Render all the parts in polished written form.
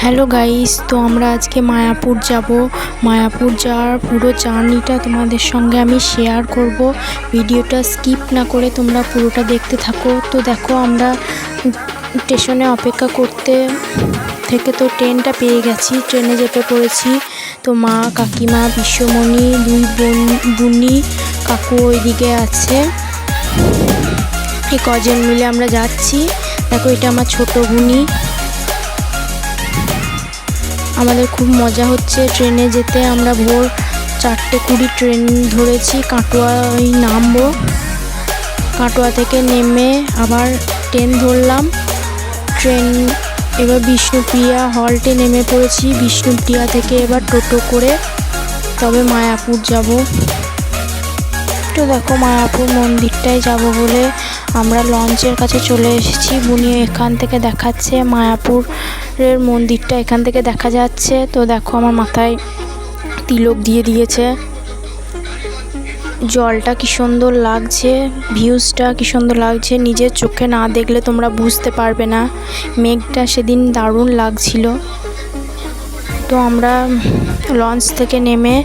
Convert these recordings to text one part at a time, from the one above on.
Hello guys, তো আমরা আজকে মায়াপুর যাব। মায়াপুর যাওয়ার পুরো জার্নিটা তোমাদের সঙ্গে আমি শেয়ার করব। ভিডিওটা স্কিপ না করে তোমরা পুরোটা দেখতে থাকো। তো দেখো, আমরা স্টেশনে অপেক্ষা করতে থেকে তো ট্রেনটা পেয়ে গেছি, ট্রেনে যেতে পড়েছি। তো মা, কাকিমা, বিশ্বমণি, দুই বুনি কাকু ওইদিকে আছে। এই কজন মিলে আমরা যাচ্ছি। দেখো, এটা আমার ছোট বুনি। আমাদের খুব মজা হচ্ছে ট্রেনে যেতে। আমরা ভোর 4:20 ট্রেন ধরেছি, কাটোয়ায় নামবো। কাটোয়া থেকে নেমে আবার ট্রেন ধরলাম। ট্রেন এবার বিষ্ণুপ্রিয়া হল্টে নেমে পড়েছি। বিষ্ণুপ্রিয়া থেকে এবার টোটো করে তবে মায়াপুর যাব। তো দেখো, মায়াপুর মন্দিরটায় যাব বলে আমরা লঞ্চের কাছে চলে এসেছি। বুনি এখান থেকে দেখাচ্ছে মায়াপুরের মন্দিরটা, এখান থেকে দেখা যাচ্ছে। তো দেখো, আমার মাথায় তিলক দিয়ে দিয়েছে। জলটা কি সুন্দর লাগছে, ভিউজটা কি সুন্দর লাগছে, নিজের চোখে না দেখলে তোমরা বুঝতে পারবে না। মেঘটা সেদিন দারুণ লাগছিল। তো আমরা লঞ্চ থেকে নেমে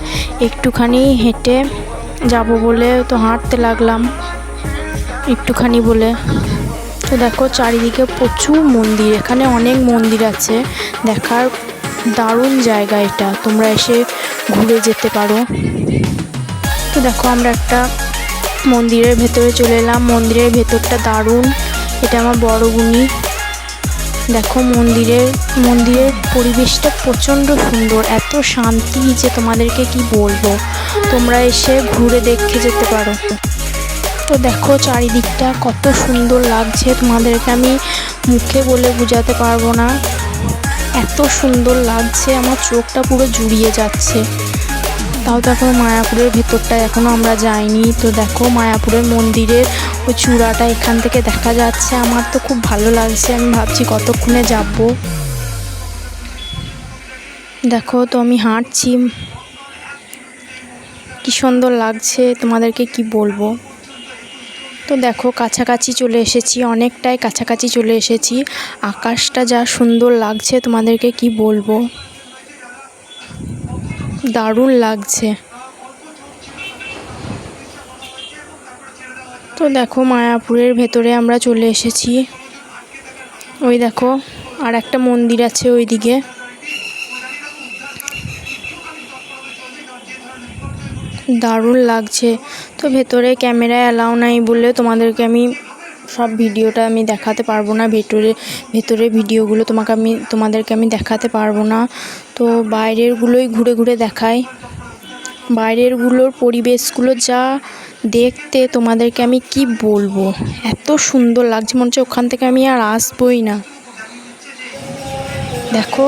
একটুখানি হেঁটে যাব বলে তো হাঁটতে লাগলাম একটুখানি বলে। তো দেখো, চারিদিকে প্রচুর মন্দির, এখানে অনেক মন্দির আছে, দেখার দারুণ জায়গা এটা, তোমরা এসে ঘুরে যেতে পারো। তো দেখো, আমরা একটা মন্দিরের ভেতরে চলে এলাম। মন্দিরের ভেতরটা দারুণ। এটা আমার বড় বুনি। দেখো, মন্দিরের পরিবেশটা প্রচণ্ড সুন্দর, এত শান্তি যে তোমাদেরকে কি বলবো, তোমরা এসে ঘুরে দেখে যেতে পারো। তো দেখো, চারিদিকটা কত সুন্দর লাগছে, তোমাদেরকে আমি মুখে বলে বোঝাতে পারবো না, এত সুন্দর লাগছে, আমার চোখটা পুরো জুড়িয়ে যাচ্ছে। তাও তো এখন মায়াপুরের ভেতরটা এখনও আমরা যাইনি। তো দেখো, মায়াপুরের মন্দিরের ওই চূড়াটা এখান থেকে দেখা যাচ্ছে। আমার তো খুব ভালো লাগছে, আমি ভাবছি কতক্ষণে যাব। দেখো, তো আমি হাঁটছি, কি সুন্দর লাগছে, তোমাদেরকে কি বলবো। তো দেখো, কাছাকাছি চলে এসেছি, অনেকটাই কাছাকাছি চলে এসেছি। আকাশটা যা সুন্দর লাগছে, তোমাদেরকে কি বলবো, দারুণ লাগছে। তো দেখো, মায়াপুরের ভেতরে আমরা চলে এসেছি। ওই দেখো, আর একটা মন্দির আছে ওইদিকে। দারুণ লাগছে। তো ভেতরে ক্যামেরা অ্যালাউ নাই বলে তোমাদেরকে আমি সব ভিডিওটা আমি দেখাতে পারবো না, ভেতরে ভিডিওগুলো তোমাদেরকে আমি দেখাতে পারবো না। তো বাইরেরগুলোই ঘুরে ঘুরে দেখাই। বাইরেরগুলোর পরিবেশগুলো যা দেখতে তোমাদেরকে আমি কি বলবো, এত সুন্দর লাগছে, মনে হচ্ছে ওখান থেকে আমি আর আসবোই না। দেখো,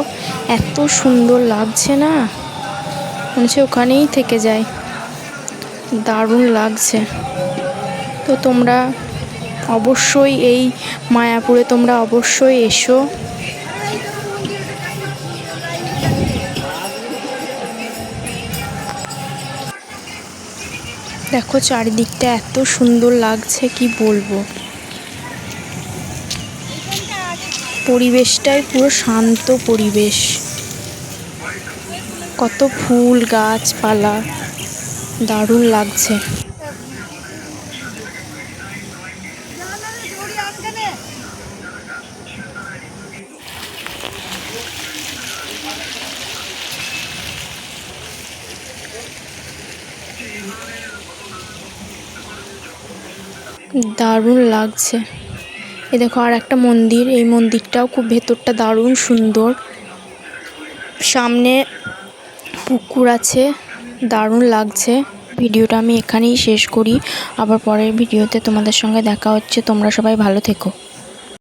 এত সুন্দর লাগছে না, মনে হচ্ছে ওখানেই থেকে যাই, দারুণ লাগছে। তো তোমরা অবশ্যই এই মায়াপুরে তোমরা অবশ্যই এসো। দেখো, চারিদিকটা এত সুন্দর লাগছে, কি বলবো, পরিবেশটাই পুরো শান্ত পরিবেশ, কত ফুল গাছপালা, দারুণ লাগছে। দারুণ লাগছে। এই দেখো, আর একটা মন্দির, এই মন্দিরটাও খুব ভেতরটা দারুণ সুন্দর, সামনে পুকুর আছে, দারুণ লাগছে। ভিডিওটা আমি এখানেই শেষ করি, আবার পরের ভিডিওতে তোমাদের সঙ্গে দেখা হচ্ছে। তোমরা সবাই ভালো থেকো।